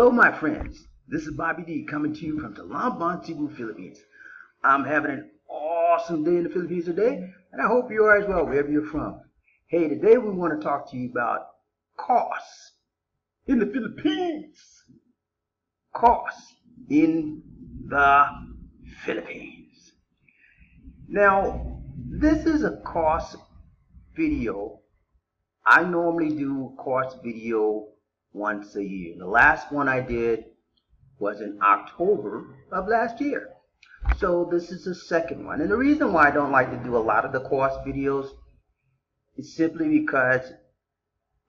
Hello, my friends. This is Bobby D coming to you from Pldt Dsl, Philippines. I'm having an awesome day in the Philippines today, and I hope you are as well, wherever you're from. Hey, today we want to talk to you about costs in the Philippines. Costs in the Philippines. Now, this is a cost video. I normally do a cost video once a year. The last one I did was in October of last year. So this is the second one. And the reason why I don't like to do a lot of the cost videos is simply because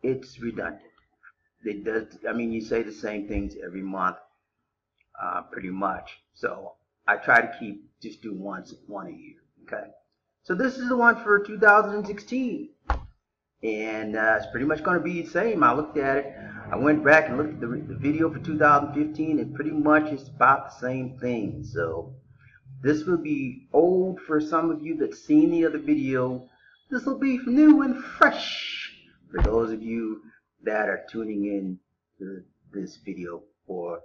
it's redundant. It does, you say the same things every month, pretty much. So I try to just do one a year. Okay. So this is the one for 2016. And it's pretty much going to be the same. I looked at it. I went back and looked at the video for 2015, and pretty much it's about the same thing. So this will be old for some of you that's seen the other video. This will be new and fresh for those of you that are tuning in to this video for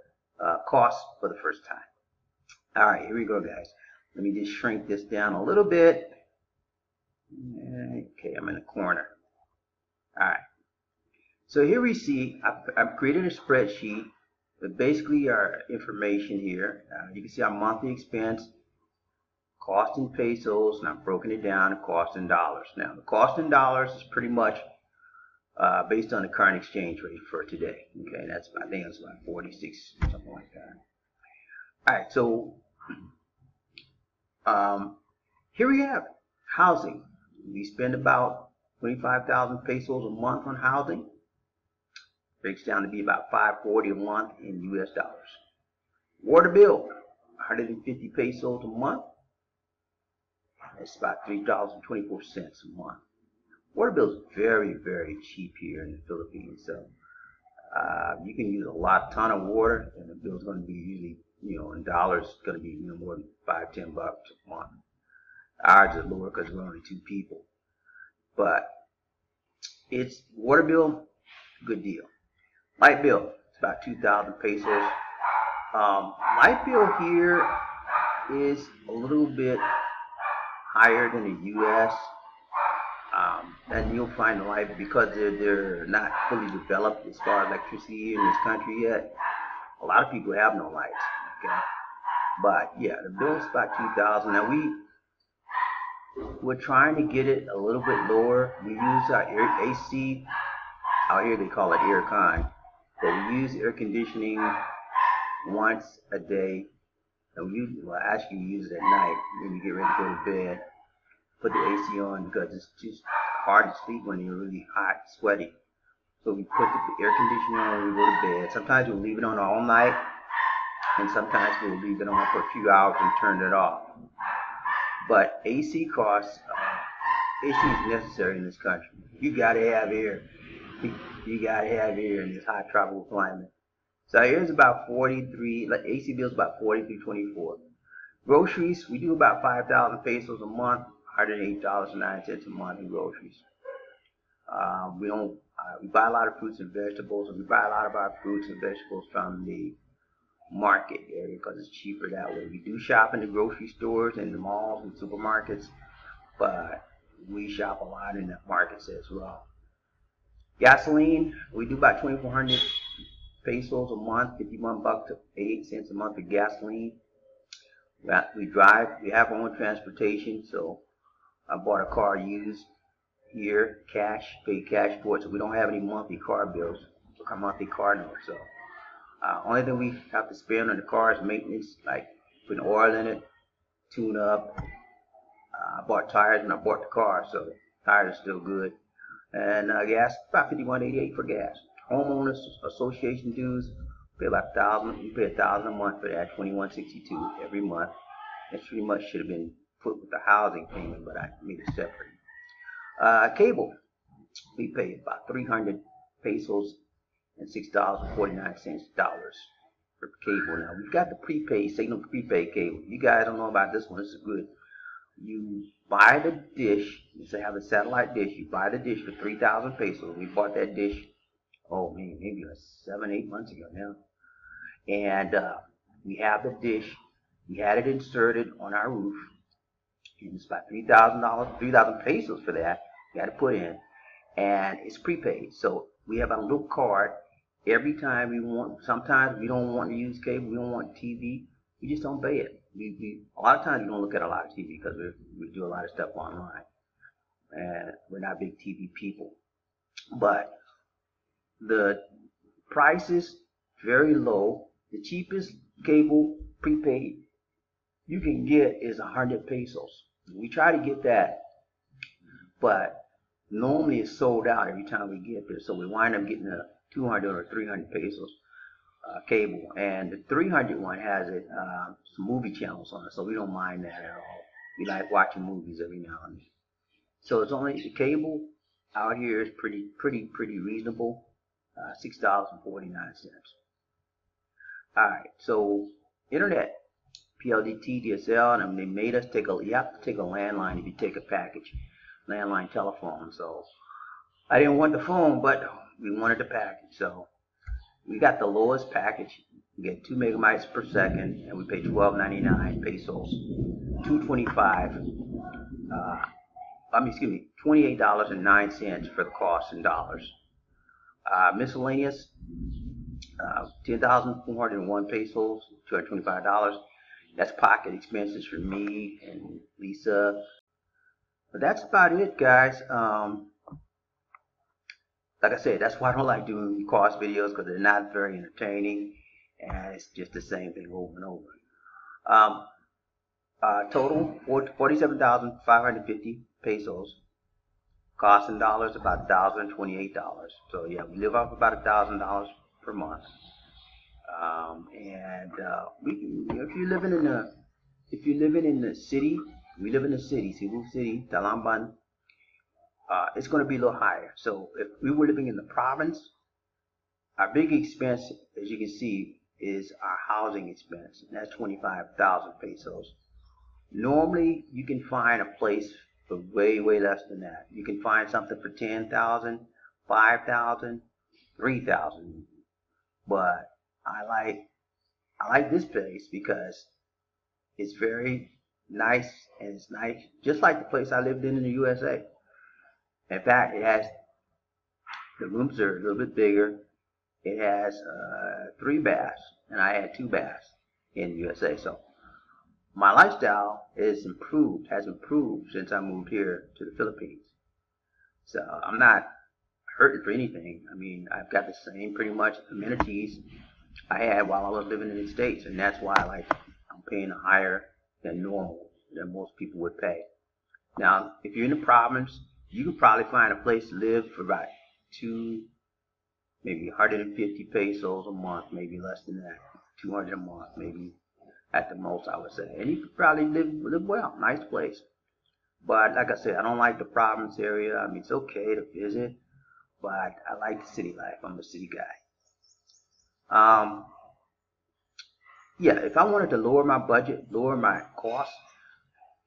costs for the first time. All right, here we go, guys. Let me just shrink this down a little bit. Okay, I'm in the corner. All right. So here we see I've created a spreadsheet with basically our information here. You can see our monthly expense, cost in pesos, and I've broken it down to cost in dollars. Now, the cost in dollars is pretty much based on the current exchange rate for today. Okay, I think that's about 46, something like that. All right, so here we have housing. We spend about 25,000 pesos a month on housing. Breaks down to be about $540 a month in US dollars. Water bill, 150 pesos a month. That's about $3.24 a month. Water bill is very, very cheap here in the Philippines. So you can use a ton of water, and the bill is going to be usually, in dollars, it's going to be more than $5-10 a month. Ours is lower because we're only 2 people. But it's water bill, good deal. Light bill, it's about 2,000 pesos. Light bill here is a little bit higher than the U.S. And you'll find the light because they're not fully developed as far as electricity in this country yet. A lot of people have no lights. Okay, but yeah, the bill is about 2,000. Now we're trying to get it a little bit lower. We use our AC. Out here they call it air con. But we use air conditioning once a day. And we actually use it at night when you get ready to go to bed. Put the AC on because it's just hard to sleep when you're really hot, sweaty. So we put the air conditioning on when we go to bed. Sometimes we'll leave it on all night. And sometimes we'll leave it on for a few hours and turn it off. But AC costs, AC is necessary in this country. You gotta have air. You gotta have air in this hot tropical climate. So here's about 43. AC bill's about 43.24. Groceries, we do about 5,000 pesos a month, $108.09 a month in groceries. We buy a lot of fruits and vegetables, and we buy a lot of our fruits and vegetables from the market area because it's cheaper that way. We do shop in the grocery stores and the malls and supermarkets, but we shop a lot in the markets as well. Gasoline, we do about 2,400 pesos a month, 51 bucks to 88 cents a month for gasoline. We drive, we have our own transportation, so I bought a car used here, cash, paid cash for it, so we don't have any monthly car bills, our monthly car notes. So only thing we have to spend on the car is maintenance, like putting oil in it, tune up. I bought tires when I bought the car, so the tires are still good. And gas, about $51.88 for gas. Homeowners Association dues, pay about $1,000. You pay $1,000 a month for that, $21.62 every month. That pretty much should have been put with the housing payment, but I made it separate. Cable, we pay about 300 pesos and $6.49 for cable. Now we've got the prepaid signal prepaid cable. You guys don't know about this one. This is good. You buy the dish. You have a satellite dish. You buy the dish for 3,000 pesos. We bought that dish, maybe like 7-8 months ago now. And we have the dish. We had it inserted on our roof, and it's about $3,000, 3,000 pesos for that. You got to put in, and it's prepaid. So we have a little card. Every time we want, sometimes we don't want to use cable, we don't want TV, we just don't pay it. A lot of times we don't look at a lot of TV because we do a lot of stuff online, and we're not big TV people. But the price is very low. The cheapest cable prepaid you can get is 100 pesos. We try to get that, but normally it's sold out every time we get there. So we wind up getting a 200 or 300 pesos cable, and the 300 one has some movie channels on it, so we don't mind that at all. We like watching movies every now and then. So it's only the cable out here is pretty reasonable, $6.49. All right, so internet, Pldt Dsl, and they made us you have to take a landline if you take a package, landline telephone. So I didn't want the phone, but we wanted the package, so we got the lowest package. We get 2 megabytes per second, and we pay 12.99 pesos, 225. $28.09 for the cost in dollars. Miscellaneous, 10,401 pesos, $225. That's pocket expenses for me and Lisa. But that's about it, guys. Like I said, that's why I don't like doing cost videos, because they're not very entertaining, and it's just the same thing over and over. Total 47,550 pesos. Cost in dollars about $1,028. So yeah, we live off about $1,000 per month. If you're living in the city, we live in the city, Cebu City, Talamban. It's going to be a little higher. So if we were living in the province, our big expense, as you can see, is our housing expense, and that's 25,000 pesos. Normally, you can find a place for way less than that. You can find something for 10,000, 5,000, 3,000. But I like this place because it's very nice, and it's nice, just like the place I lived in the USA. In fact, the rooms are a little bit bigger. It has 3 baths, and I had 2 baths in the USA. So my lifestyle has improved since I moved here to the Philippines. So I'm not hurting for anything. I mean, I've got the same pretty much amenities I had while I was living in the States, and that's why I'm paying higher than normal, than most people would pay. Now, if you're in the province, you could probably find a place to live for about maybe 150 pesos a month, maybe less than that, 200 a month, maybe at the most, I would say. And you could probably live well, nice place. But like I said, I don't like the province area. I mean, it's okay to visit, but I like the city life. I'm a city guy. Yeah, if I wanted to lower my budget, lower my costs,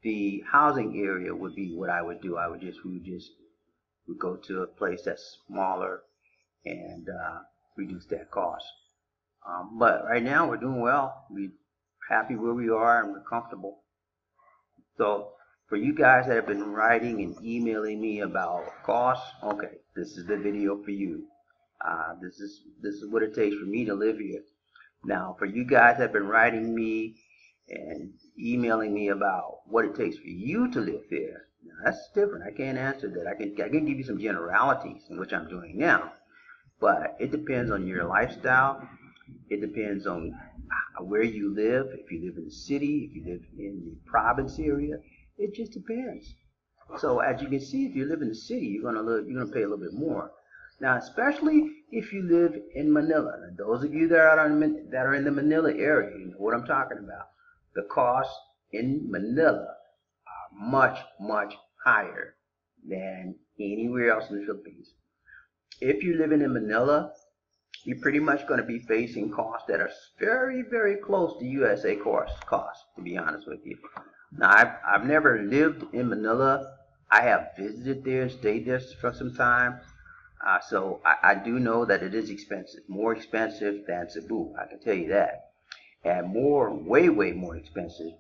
the housing area would be what I would do. We'd go to a place that's smaller and reduce that cost. But right now we're doing well. We're happy where we are, and we're comfortable. So for you guys that have been writing and emailing me about costs, okay, this is the video for you. This is what it takes for me to live here. Now, for you guys that have been writing me and emailing me about what it takes for you to live there, now that's different. I can't answer that. I can give you some generalities, in which I'm doing now, but it depends on your lifestyle. It depends on where you live. If you live in the city, if you live in the province area, it just depends. So as you can see, if you live in the city, you're gonna pay a little bit more. Now, especially if you live in Manila. And those of you that are in the Manila area, you know what I'm talking about. The costs in Manila are much higher than anywhere else in the Philippines. If you're living in Manila, you're pretty much going to be facing costs that are very close to USA costs, to be honest with you. Now, I've never lived in Manila. I have visited there and stayed there for some time. So I do know that it is expensive, more expensive than Cebu, I can tell you that, and way more expensive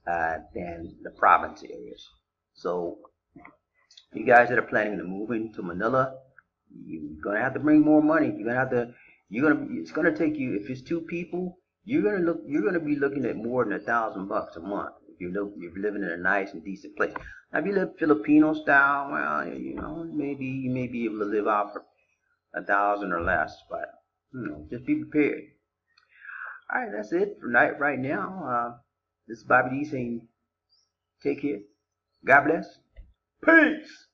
than the province areas. So you guys that are planning to move into Manila, you're gonna have to bring more money. It's gonna take you, if it's two people, you're gonna be looking at more than $1,000 a month if you're living in a nice and decent place. Now, if you live Filipino style, well, maybe you may be able to live out for 1,000 or less, but just be prepared. All right, that's it for right now. This is Bobby D saying, take care. God bless. Peace.